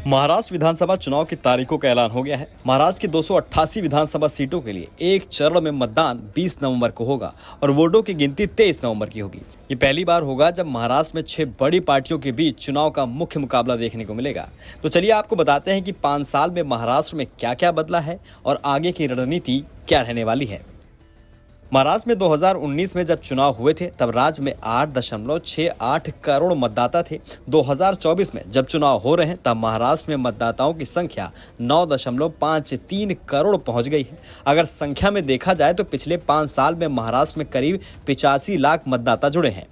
महाराष्ट्र विधानसभा चुनाव की तारीखों का ऐलान हो गया है। महाराष्ट्र की 288 विधानसभा सीटों के लिए एक चरण में मतदान 20 नवंबर को होगा और वोटों की गिनती 23 नवंबर की होगी। ये पहली बार होगा जब महाराष्ट्र में 6 बड़ी पार्टियों के बीच चुनाव का मुख्य मुकाबला देखने को मिलेगा। तो चलिए आपको बताते हैं कि 5 साल में महाराष्ट्र में क्या क्या बदला है और आगे की रणनीति क्या रहने वाली है। महाराष्ट्र में 2019 में जब चुनाव हुए थे तब राज्य में 8.68 करोड़ मतदाता थे। 2024 में जब चुनाव हो रहे हैं तब महाराष्ट्र में मतदाताओं की संख्या 9.53 करोड़ पहुंच गई है। अगर संख्या में देखा जाए तो पिछले 5 साल में महाराष्ट्र में करीब 85 लाख मतदाता जुड़े हैं।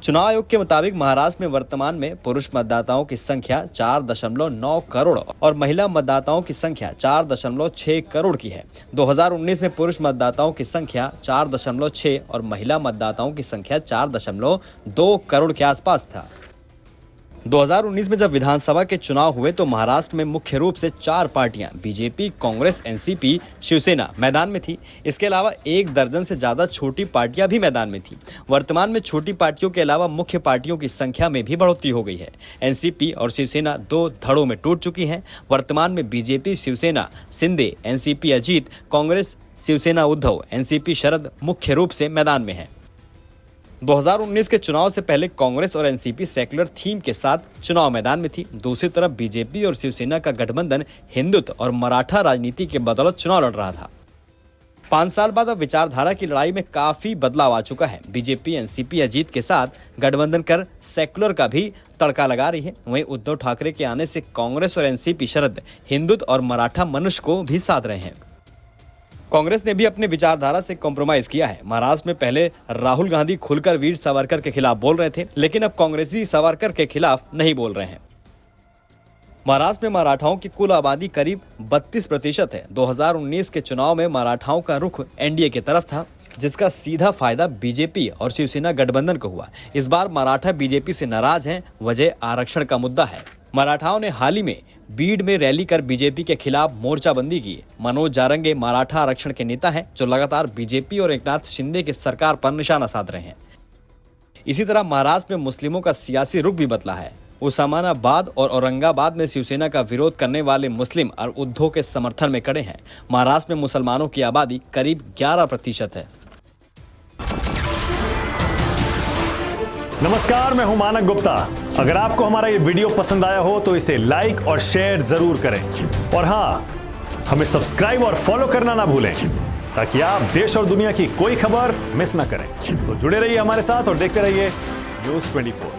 चुनाव आयोग के मुताबिक महाराष्ट्र में वर्तमान में पुरुष मतदाताओं की संख्या 4.9 करोड़ और महिला मतदाताओं की संख्या 4.6 करोड़ की है। 2019 में पुरुष मतदाताओं की संख्या 4.6 और महिला मतदाताओं की संख्या 4.2 करोड़ के आसपास था। 2019 में जब विधानसभा के चुनाव हुए तो महाराष्ट्र में मुख्य रूप से 4 पार्टियां बीजेपी, कांग्रेस, एनसीपी, शिवसेना मैदान में थी। इसके अलावा 1 दर्जन से ज्यादा छोटी पार्टियां भी मैदान में थी। वर्तमान में छोटी पार्टियों के अलावा मुख्य पार्टियों की संख्या में भी बढ़ोतरी हो गई है। एनसीपी और शिवसेना 2 धड़ों में टूट चुकी हैं। वर्तमान में BJP, Shiv Sena Shinde, NCP Ajit, Congress Shiv Sena Uddhav, NCP Sharad मुख्य रूप से मैदान में है। 2019 के चुनाव से पहले कांग्रेस और एनसीपी सेक्युलर थीम के साथ चुनाव मैदान में थी। दूसरी तरफ बीजेपी और शिवसेना का गठबंधन हिंदुत्व और मराठा राजनीति के बदौलत चुनाव लड़ रहा था। 5 साल बाद अब विचारधारा की लड़ाई में काफी बदलाव आ चुका है। बीजेपी एनसीपी अजीत के साथ गठबंधन कर सेक्युलर का भी तड़का लगा रही है। वहीं उद्धव ठाकरे के आने से कांग्रेस और एनसीपी शरद हिंदुत्व और मराठा मनुष्य को भी साध रहे हैं। कांग्रेस ने भी अपने विचारधारा से कॉम्प्रोमाइज किया है। महाराष्ट्र में पहले राहुल गांधी खुलकर वीर सावरकर के खिलाफ बोल रहे थे, लेकिन अब कांग्रेसी सावरकर के खिलाफ नहीं बोल रहे हैं। महाराष्ट्र में मराठाओं की कुल आबादी करीब 32% है। 2019 के चुनाव में मराठाओं का रुख एनडीए की तरफ था, जिसका सीधा फायदा बीजेपी और शिवसेना गठबंधन को हुआ। इस बार मराठा बीजेपी से नाराज हैं। वजह आरक्षण का मुद्दा है। मराठाओं ने हाल ही में बीड में रैली कर बीजेपी के खिलाफ मोर्चाबंदी की। मनोज जारंगे मराठा आरक्षण के नेता हैं, जो लगातार बीजेपी और एकनाथ शिंदे की सरकार पर निशाना साध रहे हैं। इसी तरह महाराष्ट्र में मुस्लिमों का सियासी रुख भी बदला है। उस्मानाबाद और औरंगाबाद में शिवसेना का विरोध करने वाले मुस्लिम और उद्धव के समर्थन में खड़े हैं। महाराष्ट्र में मुसलमानों की आबादी करीब 11% है। नमस्कार, मैं हूं मानक गुप्ता। अगर आपको हमारा ये वीडियो पसंद आया हो तो इसे लाइक और शेयर जरूर करें और हाँ, हमें सब्सक्राइब और फॉलो करना ना भूलें ताकि आप देश और दुनिया की कोई खबर मिस ना करें। तो जुड़े रहिए हमारे साथ और देखते रहिए न्यूज़ 24।